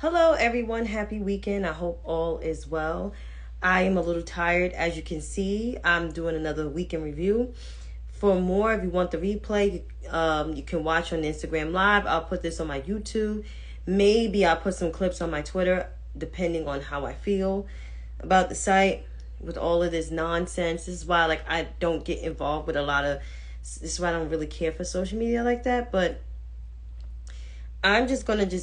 Hello, everyone. Happy weekend. I hope all is well. I am a little tired. As you can see, I'm doing another weekend review. For more, if you want the replay, you can watch on Instagram Live. I'll put this on my YouTube. Maybe I'll put some clips on my Twitter, depending on how I feel about the site with all of this nonsense. This is why I don't get involved with a lot of... This is why I don't really care for social media like that. But I'm just going to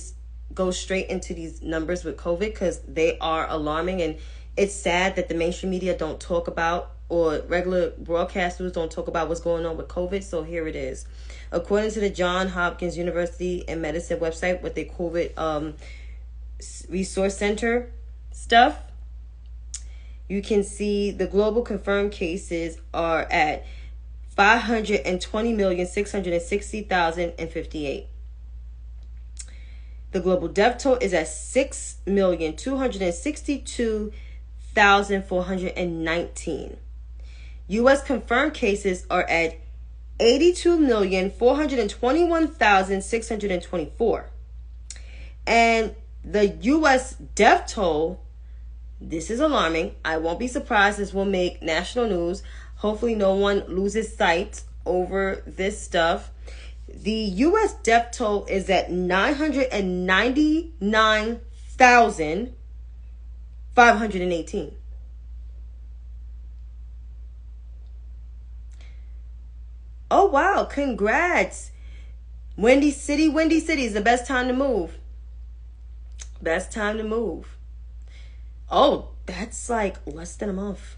go straight into these numbers with COVID because they are alarming, and it's sad that the mainstream media don't talk about, or regular broadcasters don't talk about what's going on with COVID. So here it is. According to the Johns Hopkins University and Medicine website with the COVID resource center stuff, you can see the global confirmed cases are at 520,660,058. The global death toll is at 6,262,419. U.S. confirmed cases are at 82,421,624. And the U.S. death toll, this is alarming. I won't be surprised. This will make national news. Hopefully no one loses sight over this stuff. The U.S. death toll is at 999,518. Oh, wow. Congrats. Windy City is the best time to move. Best time to move. Oh, that's like less than a month.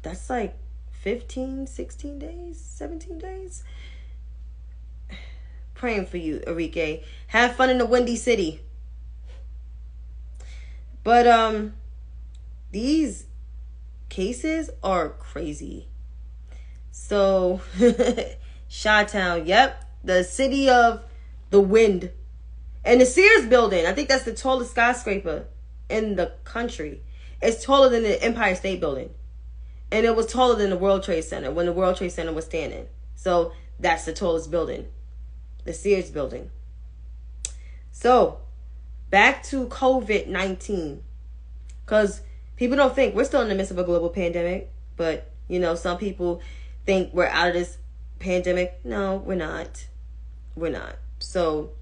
That's like 15, 16 days, 17 days. Praying for you, Enrique. Have fun in the Windy City. But these cases are crazy. So Chi-Town, yep, the city of the wind. And the Sears building, I think that's the tallest skyscraper in the country. It's taller than the Empire State Building. And it was taller than the World Trade Center when the World Trade Center was standing. So that's the tallest building. The Sears building. So, back to COVID-19. Because people don't think we're still in the midst of a global pandemic. But, some people think we're out of this pandemic. No, we're not. We're not. So,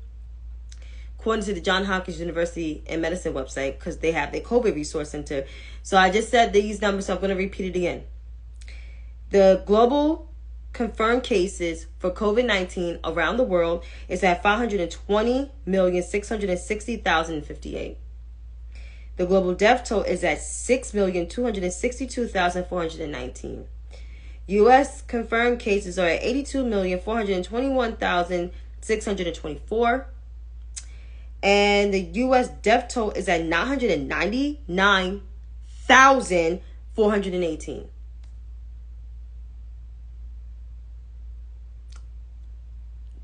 according to the Johns Hopkins University and Medicine website, because they have their COVID resource center. So, I just said these numbers, so I'm going to repeat it again. The global confirmed cases for COVID-19 around the world is at 520,660,058. The global death toll is at 6,262,419. U.S. confirmed cases are at 82,421,624. And the U.S. death toll is at 999,418.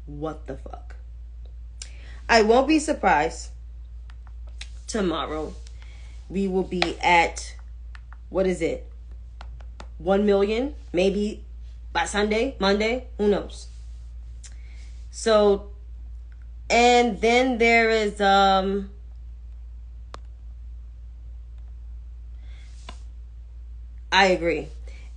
What the fuck? I won't be surprised. Tomorrow, we will be at, 1 million? Maybe by Sunday, Monday, who knows? So, and then there is, I agree.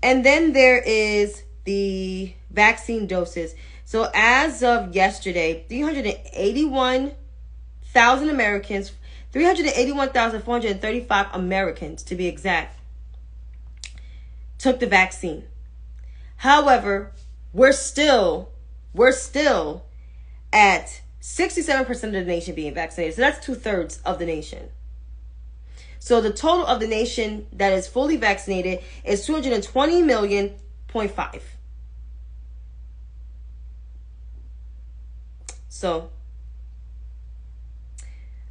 And then there is the vaccine doses. So as of yesterday, 381,000 Americans, 381,435 Americans to be exact, took the vaccine. However, we're still at 67% of the nation being vaccinated. So that's 2/3 of the nation. So the total of the nation that is fully vaccinated is 220 million.5. So,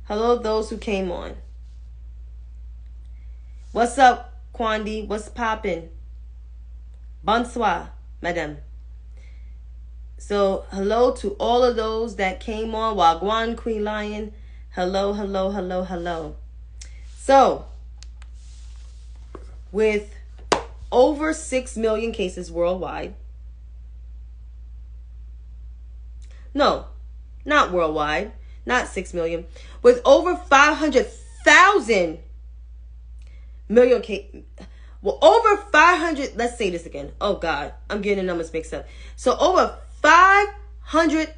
hello those who came on. What's up, Kwandi? What's poppin'? Bonsoir, madame. So, hello to all of those that came on. Wagwan, Queen Lion. Hello, hello, hello, hello. So, with over 6 million cases worldwide. No, not worldwide. not 6 million, with over 500,000 million cases. Well, over 500, let's say this again. Oh God, I'm getting the numbers mixed up. So over 500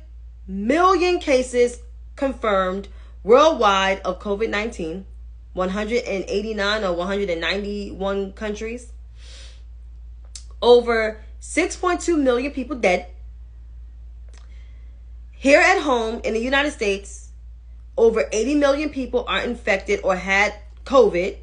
million cases confirmed worldwide of COVID-19, 189 or 191 countries. Over 6.2 million people dead. Here at home in the United States, over 80 million people are infected or had COVID.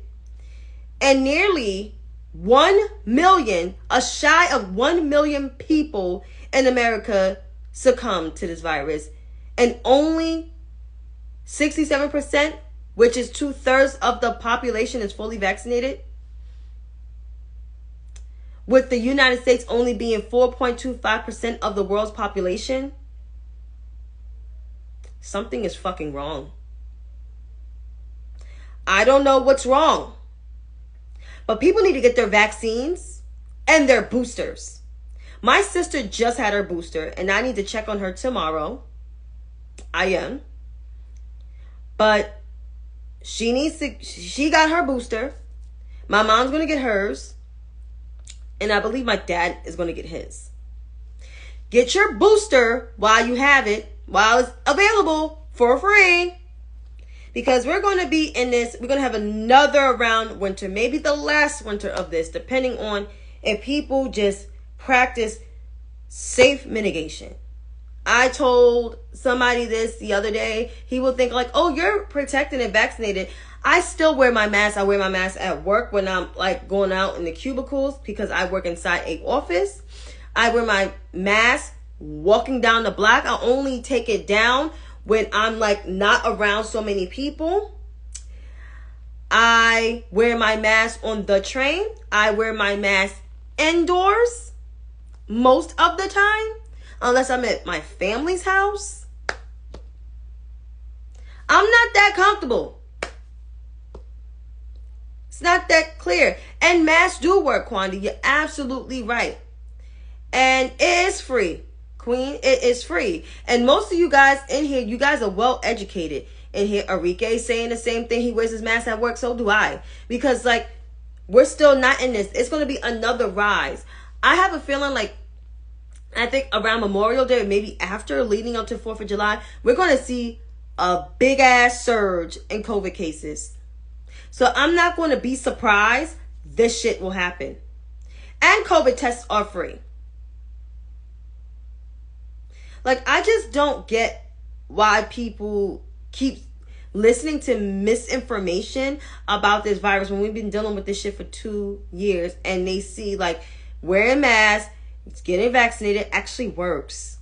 And nearly 1 million, a shy of 1 million people in America succumbed to this virus. And only 67%, which is 2/3 of the population, is fully vaccinated. With the United States only being 4.25% of the world's population, something is fucking wrong. I don't know what's wrong. But people need to get their vaccines and their boosters. My sister just had her booster, and I need to check on her tomorrow. I am. But she got her booster. My mom's going to get hers. And I believe my dad is going to get his. Get your booster while you have it, while it's available for free. Because we're going to be in this, we're going to have another round winter, maybe the last winter of this, depending on if people just practice safe mitigation. I told somebody this the other day. He will think like, oh, you're protected and vaccinated. I still wear my mask. I wear my mask at work when I'm like going out in the cubicles because I work inside an office. I wear my mask walking down the block. I only take it down when I'm like not around so many people. I wear my mask on the train. I wear my mask indoors most of the time, unless I'm at my family's house. I'm not that comfortable. It's not that clear. And masks do work, Quanda. You're absolutely right. And it is free. Queen, it is free. And most of you guys in here, you guys are well educated. In here, Enrique is saying the same thing. He wears his mask at work. So do I. Because like, we're still not in this. It's going to be another rise. I have a feeling like, I think around Memorial Day, maybe after, leading up to 4th of July, we're going to see a big ass surge in COVID cases. So I'm not going to be surprised. This shit will happen. And COVID tests are free. Like, I just don't get why people keep listening to misinformation about this virus when we've been dealing with this shit for 2 years, and they see like wearing masks, getting vaccinated actually works.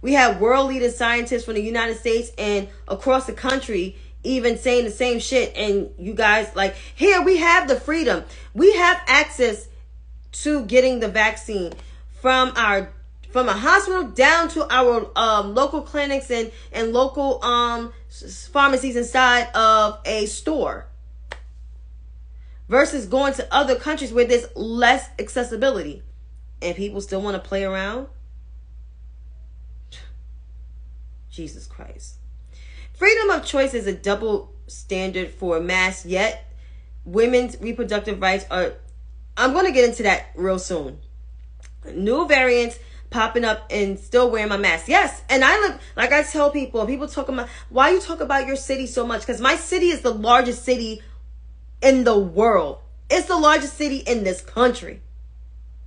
We have world leading scientists from the United States and across the country even saying the same shit. And you guys like, here we have the freedom. We have access to getting the vaccine from a hospital down to our local clinics and local pharmacies inside of a store. Versus going to other countries where there's less accessibility. And people still want to play around? Jesus Christ. Freedom of choice is a double standard for mass, yet women's reproductive rights are... I'm going to get into that real soon. New variants popping up and still wearing my mask. Yes, and I live, like I tell people talk about, why you talk about your city so much? Because my city is the largest city in the world. It's the largest city in this country,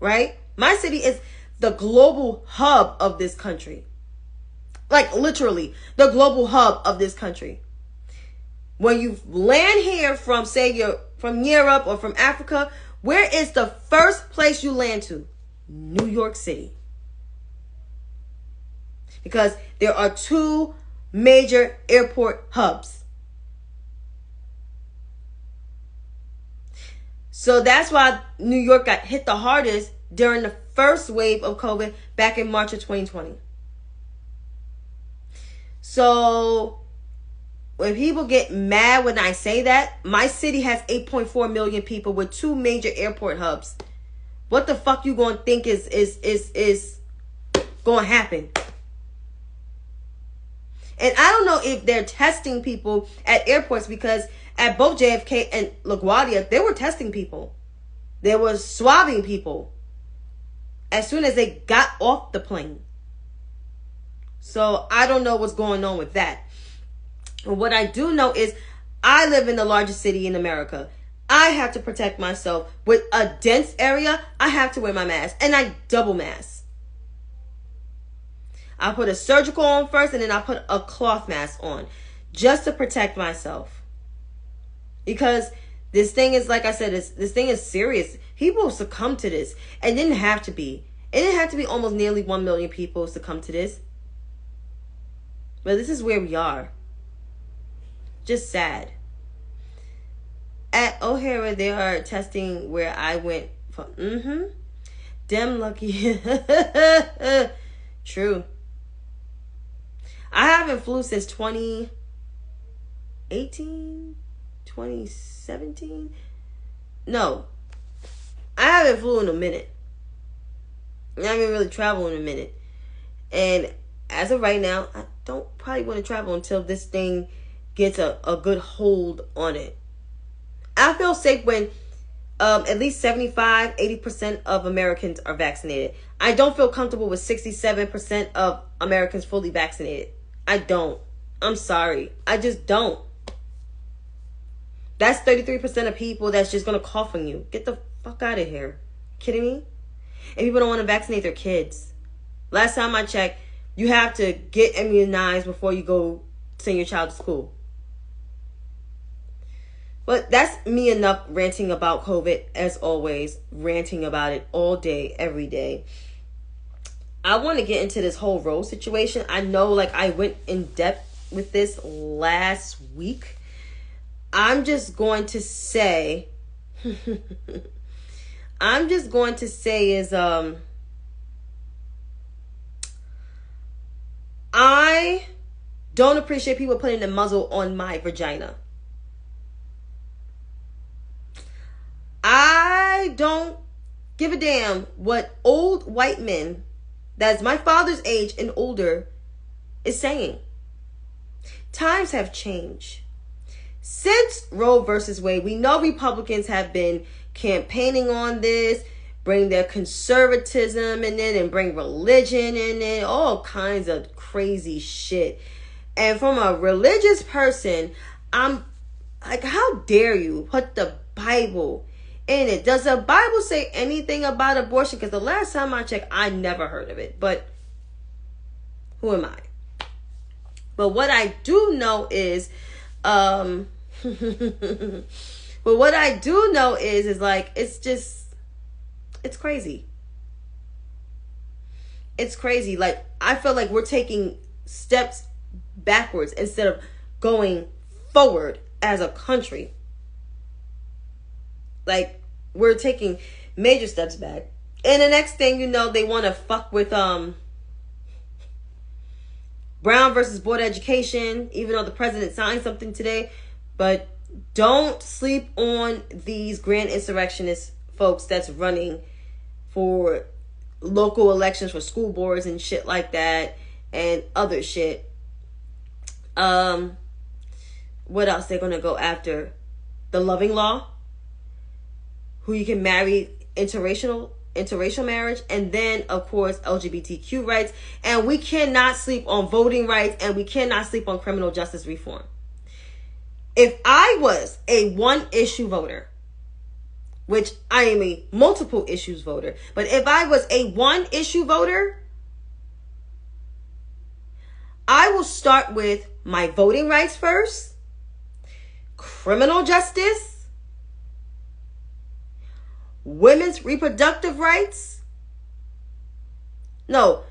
right? My city is the global hub of this country. Like literally the global hub of this country. When you land here from, say, you're from Europe or from Africa, where is the first place you land to? New York City. Because there are 2 major airport hubs. So that's why New York got hit the hardest during the first wave of COVID back in March of 2020. So when people get mad when I say that, my city has 8.4 million people with 2 major airport hubs. What the fuck you gonna think is gonna happen? And I don't know if they're testing people at airports, because at both JFK and LaGuardia, they were testing people. They were swabbing people as soon as they got off the plane. So I don't know what's going on with that. But what I do know is I live in the largest city in America. I have to protect myself. With a dense area, I have to wear my mask. And I double mask. I put a surgical on first, and then I put a cloth mask on just to protect myself. Because this thing is, like I said, this thing is serious. People succumb to this. It didn't have to be. It didn't have to be almost nearly 1 million people succumb to this. But this is where we are. Just sad. At O'Hara, they are testing where I went from. Damn lucky. True. I haven't flew since 2018, 2017. No, I haven't flew in a minute. I haven't really traveled in a minute. And as of right now, I don't probably want to travel until this thing gets a good hold on it. I feel safe when at least 75-80% of Americans are vaccinated. I don't feel comfortable with 67% of Americans fully vaccinated. I don't. I'm sorry. I just don't. That's 33% of people that's just going to cough on you. Get the fuck out of here. Kidding me? And people don't want to vaccinate their kids. Last time I checked, you have to get immunized before you go send your child to school. But that's me enough ranting about COVID, as always. Ranting about it all day, every day. I want to get into this whole road situation. I know, like, I went in depth with this last week. I'm just going to say... I don't appreciate people putting the muzzle on my vagina. I don't give a damn what old white men that's my father's age and older is saying. Times have changed. Since Roe versus Wade, we know Republicans have been campaigning on this, bring their conservatism in it and bring religion in it, all kinds of crazy shit. And from a religious person, I'm like, how dare you put the Bible in it? Does the Bible say anything about abortion? Because the last time I checked, I never heard of it. But who am I? But what I do know is, but what I do know is like, it's crazy. It's crazy. Like, I feel like we're taking steps backwards instead of going forward as a country. Like, we're taking major steps back. And the next thing you know, they want to fuck with Brown versus Board of Education, even though the president signed something today. But don't sleep on these grand insurrectionist folks that's running for local elections for school boards and shit like that and other shit. What else they're gonna go after? The loving law, who you can marry interracial marriage, and then of course LGBTQ rights. And we cannot sleep on voting rights, and we cannot sleep on criminal justice reform. If I was a one issue voter, which I am a multiple issues voter, but if I was a one issue voter, I will start with my voting rights first, criminal justice, women's reproductive rights. No,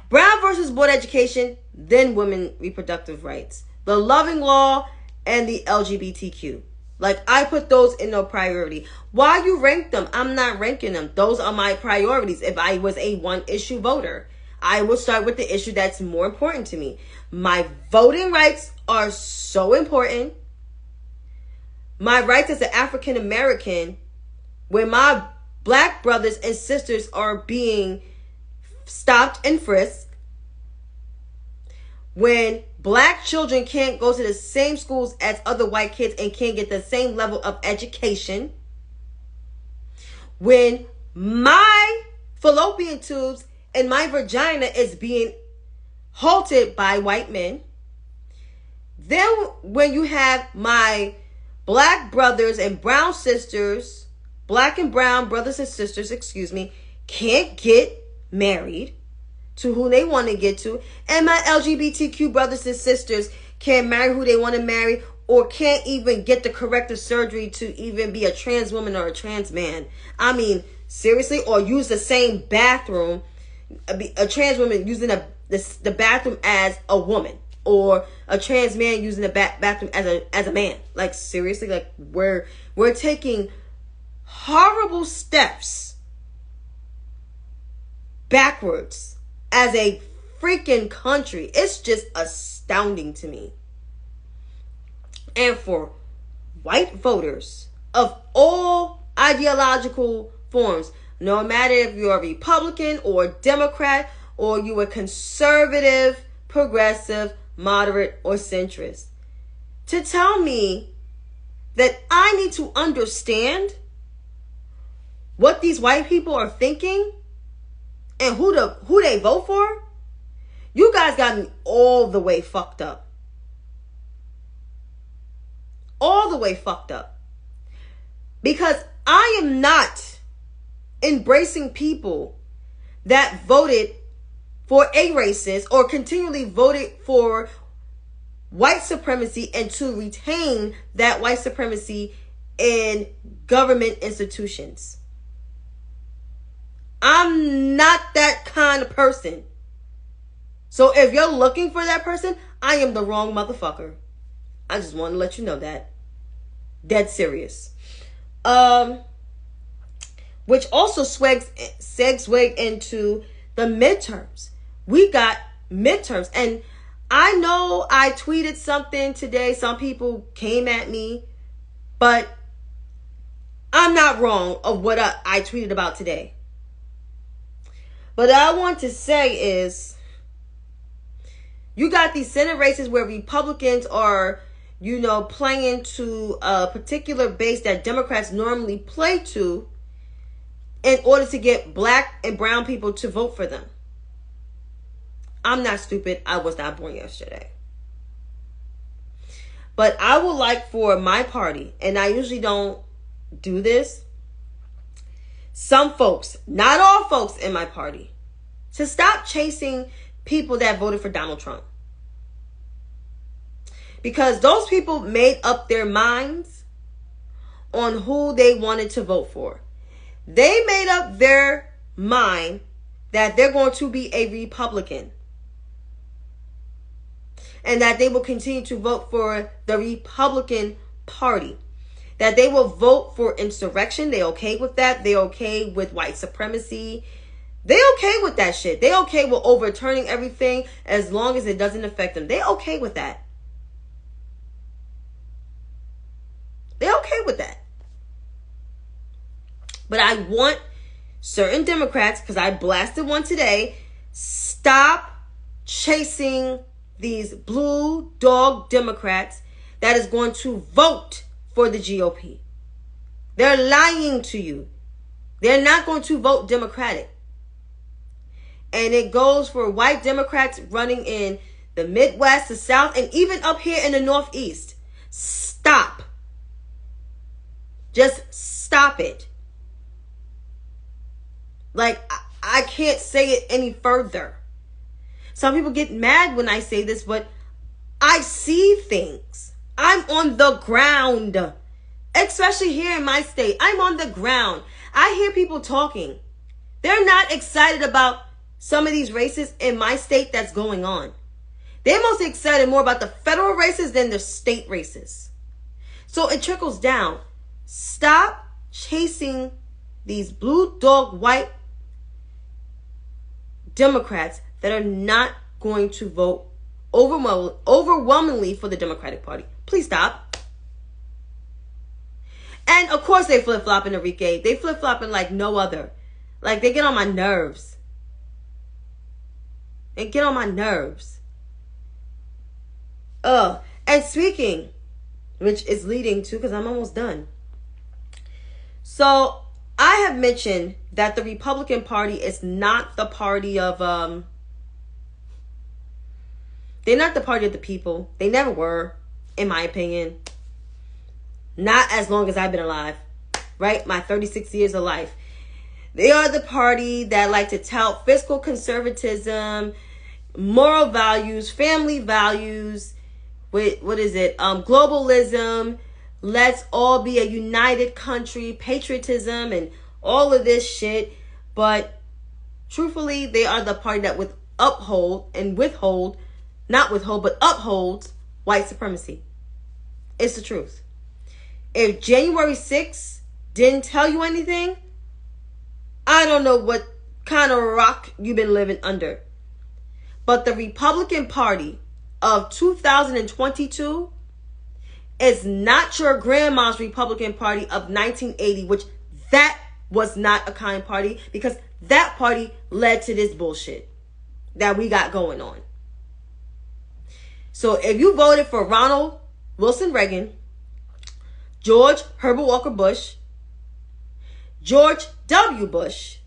Brown versus Board of Education, then women reproductive rights, the loving law, and the LGBTQ. Like, I put those in no priority. Why you rank them? I'm not ranking them. Those are my priorities. If I was a one issue voter, I would start with the issue that's more important to me. My voting rights are so important. My rights as an African American, when my black brothers and sisters are being stopped and frisked. when black children can't go to the same schools as other white kids and can't get the same level of education, when my fallopian tubes and my vagina is being halted by white men, then when you have my black brothers and brown sisters, black and brown brothers and sisters, can't get married to who they want to get to, and my LGBTQ brothers and sisters can't marry who they want to marry, or can't even get the corrective surgery to even be a trans woman or a trans man. I mean, seriously, or use the same bathroom, a trans woman using the bathroom as a woman, or a trans man using the bathroom as a man. Like, seriously, like we're taking horrible steps backwards as a freaking country. It's just astounding to me. And for white voters of all ideological forms, no matter if you're a Republican or Democrat, or you are conservative, progressive, moderate, or centrist, to tell me that I need to understand what these white people are thinking and who they vote for, you guys got me all the way fucked up. All the way fucked up. Because I am not embracing people that voted for a racist or continually voted for white supremacy and to retain that white supremacy in government institutions. I'm not that kind of person. So if you're looking for that person, I am the wrong motherfucker. I just want to let you know that. Dead serious. Which also segues into the midterms. We got midterms. And I know I tweeted something today. Some people came at me. But I'm not wrong of what I tweeted about today. But I want to say is, you got these Senate races where Republicans are, playing to a particular base that Democrats normally play to in order to get black and brown people to vote for them. I'm not stupid. I was not born yesterday. But I would like for my party, and I usually don't do this, some folks, not all folks in my party, to stop chasing people that voted for Donald Trump. Because those people made up their minds on who they wanted to vote for. They made up their mind that they're going to be a Republican. And that they will continue to vote for the Republican Party. That they will vote for insurrection. They okay with that. They okay with white supremacy. They okay with that shit. They okay with overturning everything as long as it doesn't affect them. They okay with that. They're okay with that. But I want certain Democrats, because I blasted one today, stop chasing these blue dog Democrats that is going to vote for the GOP. They're lying to you. They're not going to vote Democratic. And it goes for white Democrats running in the Midwest, the South, and even up here in the Northeast. Stop. Just stop it. Like, I can't say it any further. Some people get mad when I say this, but I see things. I'm on the ground. Especially here in my state. I'm on the ground. I hear people talking. They're not excited about some of these races in my state that's going on. They're most excited more about the federal races than the state races. So it trickles down. Stop chasing these blue dog white Democrats that are not going to vote overwhelmingly for the Democratic Party. Please stop. And of course they flip-flopping, Enrique. They flip-flopping like no other. Like, they get on my nerves. They get on my nerves. And speaking, which is leading to, because I'm almost done. So I have mentioned that the Republican Party is not the party of, they're not the party of the people. They never were, in my opinion. Not as long as I've been alive, right? My 36 years of life. They are the party that like to tout fiscal conservatism, moral values, family values, globalism, let's all be a united country, patriotism, and all of this shit. But truthfully, they are the party that upholds white supremacy. It's the truth. If January 6th didn't tell you anything, I don't know what kind of rock you've been living under. But the Republican Party of 2022 is not your grandma's Republican Party of 1980, which that was not a kind party, because that party led to this bullshit that we got going on. So if you voted for Ronald Wilson Reagan, George Herbert Walker Bush, George W. Bush,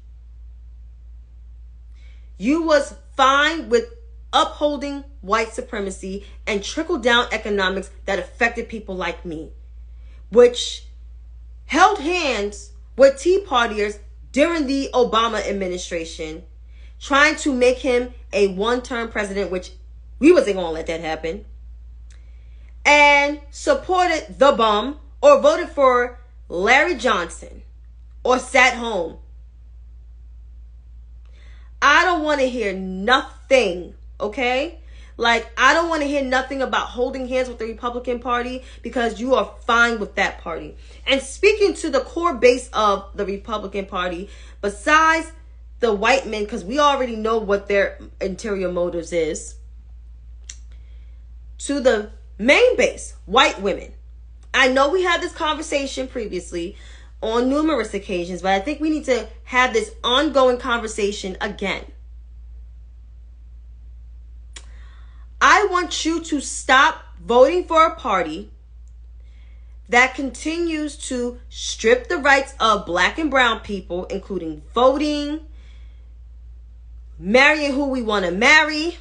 you was fine with upholding white supremacy and trickle-down economics that affected people like me, which held hands with Tea Partiers during the Obama administration, trying to make him a one-term president, which we wasn't going to let that happen, and supported the bum or voted for Larry Johnson or sat home. I don't want to hear nothing, okay? Like, I don't want to hear nothing about holding hands with the Republican Party, because you are fine with that party. And speaking to the core base of the Republican Party, besides the white men, because we already know what their interior motives is, to the main base, white women. I know we had this conversation previously on numerous occasions, but I think we need to have this ongoing conversation again. I want you to stop voting for a party that continues to strip the rights of black and brown people, including voting, marrying who we want to marry,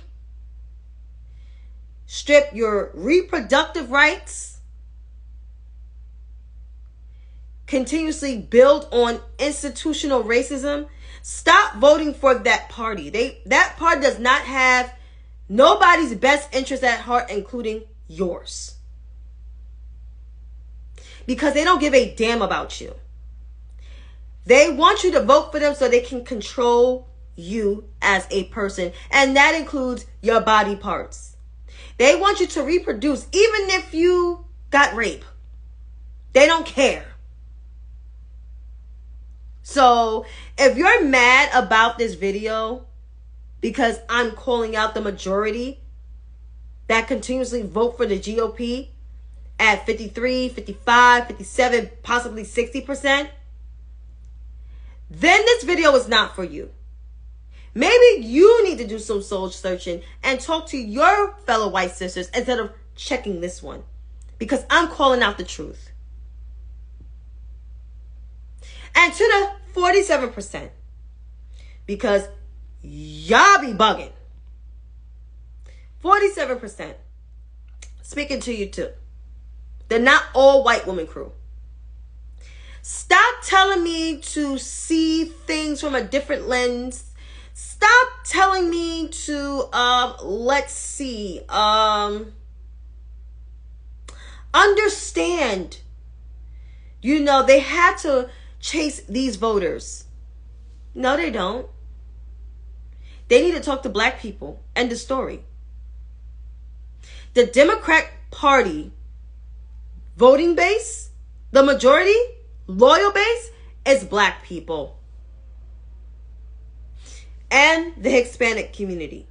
strip your reproductive rights, continuously build on institutional racism. Stop voting for that party. That party does not have nobody's best interest at heart, including yours. Because they don't give a damn about you. They want you to vote for them so they can control you as a person. And that includes your body parts. They want you to reproduce even if you got rape. They don't care. So if you're mad about this video because I'm calling out the majority that continuously vote for the GOP at 53, 55, 57, possibly 60%, then this video is not for you. Maybe you need to do some soul searching and talk to your fellow white sisters instead of checking this one, because I'm calling out the truth. And to the 47%, because y'all be bugging. 47%, speaking to you too. They're not all white woman crew. Stop telling me to see things from a different lens. Stop telling me to, understand. You know, they had to chase these voters. No, they don't. They need to talk to black people. End of story. The Democrat Party voting base, the majority, loyal base, is black people. And the Hispanic community.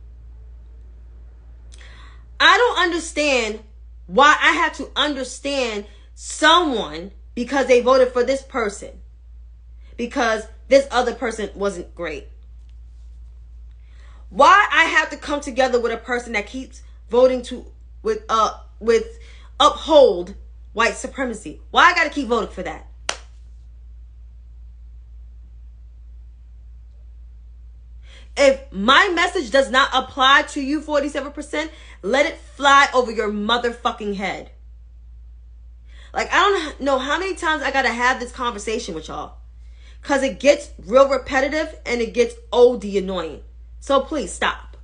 I don't understand why I have to understand someone because they voted for this person, because this other person wasn't great. Why I have to come together with a person that keeps voting to with uphold white supremacy. Why I gotta keep voting for that? If my message does not apply to you, 47%, let it fly over your motherfucking head. Like, I don't know how many times I gotta have this conversation with y'all. Because it gets real repetitive and it gets OD annoying. So please stop.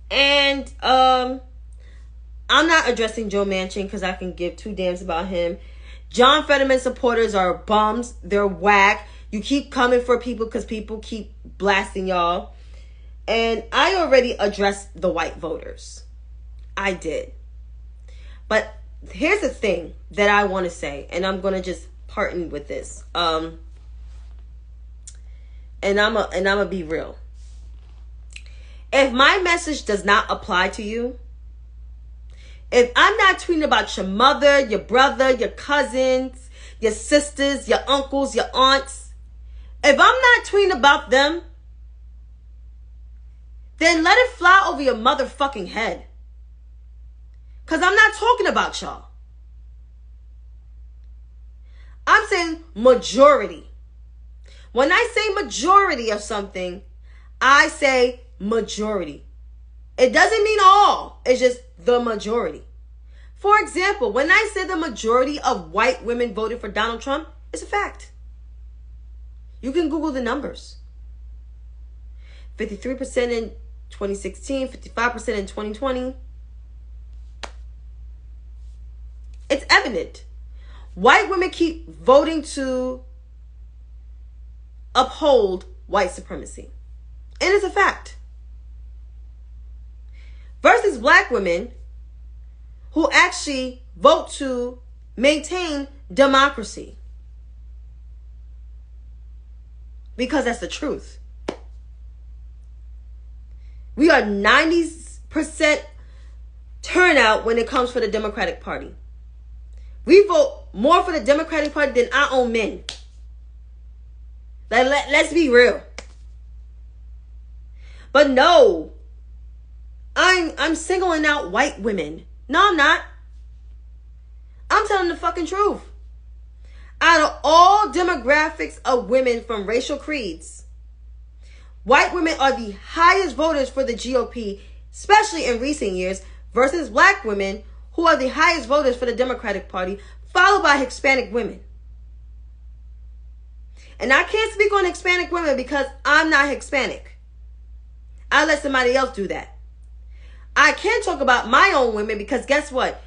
And I'm not addressing Joe Manchin because I can give two damns about him. John Fetterman supporters are bums. They're whack. You keep coming for people because people keep blasting y'all. And I already addressed the white voters. I did. But here's the thing that I want to say. And I'm going to just parting with this. And I'm gonna be real. If my message does not apply to you, if I'm not tweeting about your mother, your brother, your cousins, your sisters, your uncles, your aunts, if I'm not tweeting about them, then let it fly over your motherfucking head. Because I'm not talking about y'all. I'm saying majority. When I say majority of something, I say majority. It doesn't mean all. It's just the majority. For example, when I say the majority of white women voted for Donald Trump, it's a fact. You can Google the numbers. 53% in 2016, 55% in 2020. It's evident. White women keep voting to uphold white supremacy. And it's a fact. Versus black women who actually vote to maintain democracy. Because that's the truth. We are 90% turnout when it comes for the Democratic Party. We vote more for the Democratic Party than our own men. Let's be real. But no, I'm singling out white women. No, I'm not. I'm telling the fucking truth. Out of all demographics of women from racial creeds, white women are the highest voters for the GOP, especially in recent years, versus black women who are the highest voters for the Democratic Party, followed by Hispanic women. And I can't speak on Hispanic women because I'm not Hispanic. I let somebody else do that. I can talk about my own women because guess what?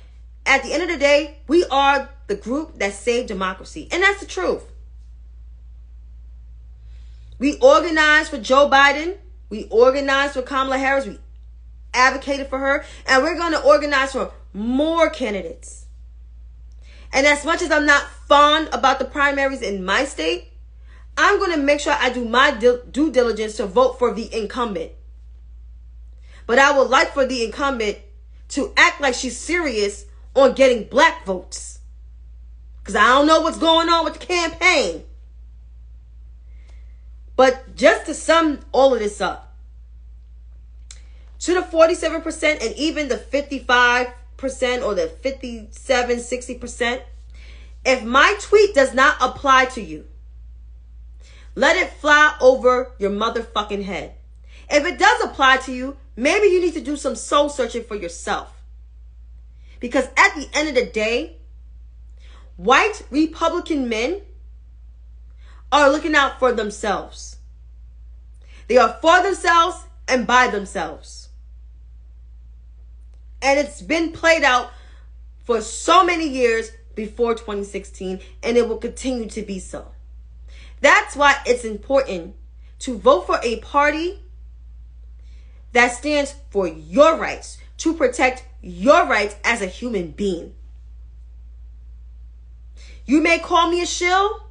At the end of the day, we are the group that saved democracy. And that's the truth. We organized for Joe Biden. We organized for Kamala Harris. We advocated for her. And we're going to organize for more candidates. And as much as I'm not fond about the primaries in my state, I'm going to make sure I do my due diligence to vote for the incumbent. But I would like for the incumbent to act like she's serious on getting black votes. Because I don't know what's going on with the campaign. But just to sum all of this up, to the 47% and even the 55% or the 57, 60%, if my tweet does not apply to you, let it fly over your motherfucking head. If it does apply to you, maybe you need to do some soul searching for yourself. Because at the end of the day, white Republican men are looking out for themselves. They are for themselves and by themselves. And it's been played out for so many years before 2016, and it will continue to be so. That's why it's important to vote for a party that stands for your rights, to protect your rights as a human being. You may call me a shill.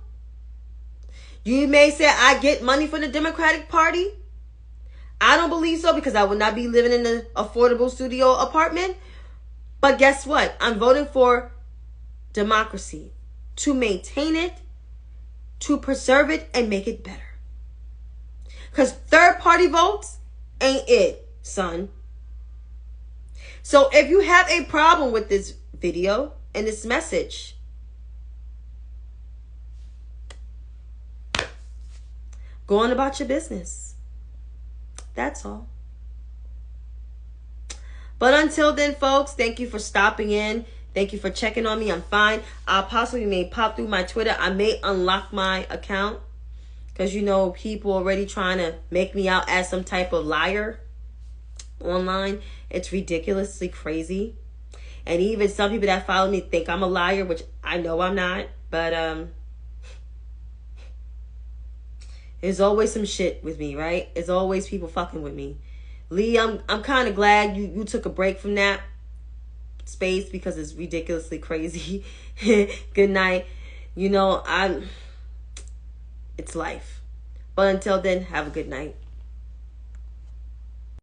You may say I get money from the Democratic Party. I don't believe so because I would not be living in an affordable studio apartment. But guess what? I'm voting for democracy, to maintain it, to preserve it, and make it better. Because third-party votes ain't it, son. So if you have a problem with this video and this message, go on about your business. That's all. But until then, folks, thank you for stopping in. Thank you for checking on me. I'm fine. I possibly may pop through my Twitter. I may unlock my account because, you know, people already trying to make me out as some type of liar online. It's ridiculously crazy. And even some people that follow me think I'm a liar, which I know I'm not. But there's always some shit with me, right? There's always people fucking with me. Lee, I'm kind of glad you took a break from that space because it's ridiculously crazy. Good night. You know, it's life. But until then, have a good night.